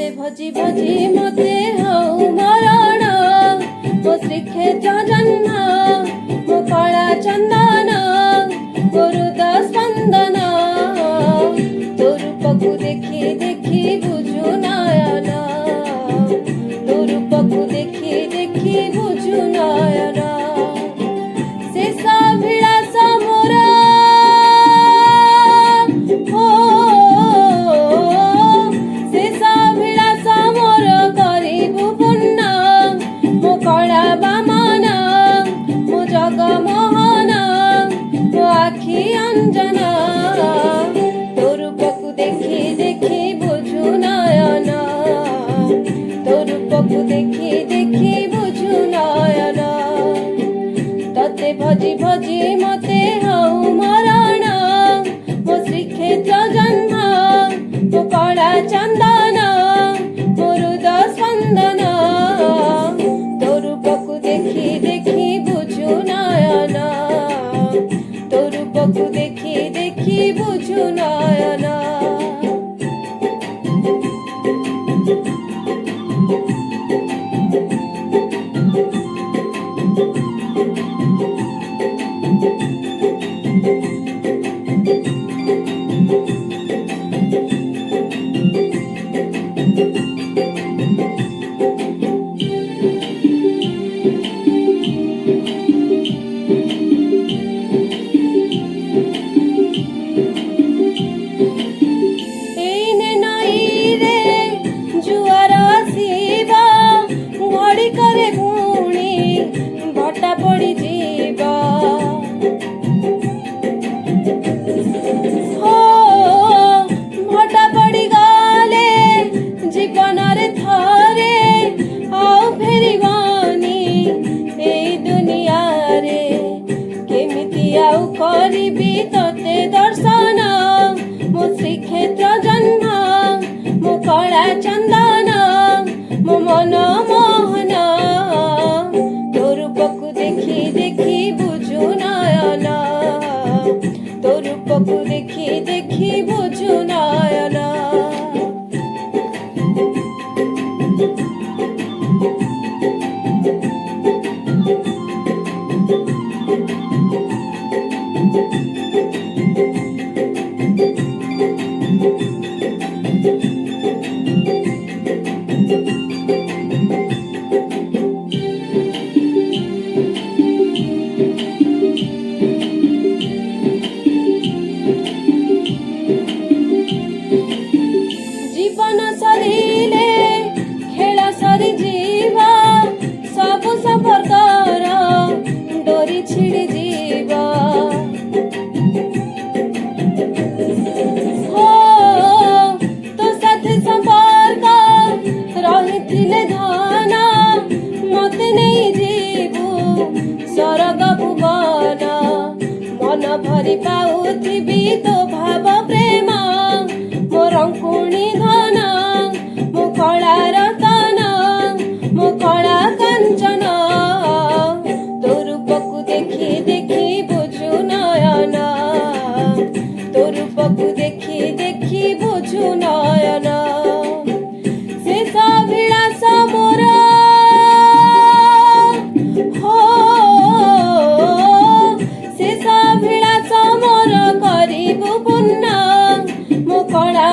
तते भजी भजी मते हौ मरण मो श्रीक्षेत्र जन्म मो कला चंदन मो हृदय स्पंदन तो रूपकु देखी देखी बुझु नयन तो रूपकु देखी देखी बुझु नयन शेष विलास मोर हो शेष विलास मोर करिबु पुण्य मो कला बामन मो जगमोहन मो आखि अंजन तो रूपकु देखी देखी बुझु नयन तो रूपकु देखी देखी बुझु नयन तते भजी भजी मते हौ मरण मो श्रीक्षेत्र जन्म मो कला चंदन मो हृदय स्पंदन तो रूपकु देखी देखी बुझु नयन तो रूपकु देखी देखी बुझु नयन एने नई रे जुआर आसीबा घड़ी करे पुणी भटा पड़ी जीवा हो भटा पड़ी गले जीवन रे थरे आओ फेरिबानी ए दुनिया रे केमिति आउ करिबी तते दर्शन मो श्रीक्षेत्र जन्म मो कला चंदन मो मन मोहन तो रूपकु देखी देखी बुझु नयन तो रूपकु देखी देखी बुझु नयन जीवन सरिले खेल सरी जीवा सब संपर्कर डोरी छिड़ी जीवा हो तो साथी संपर्क रही धन मते नहीं जीवु स्वर्ग भुवन मन भरी पाउथिबी तो भाव प्रेम मो रंकुणी धन मो कला रतन मो कला कंचन तो रूपकु देखी देखी बुझु नयन तो रूपकु देखी देखी बुझु नयन शेष विलास मोर हो शेष विलास मोर करिबु पुण्य मो कला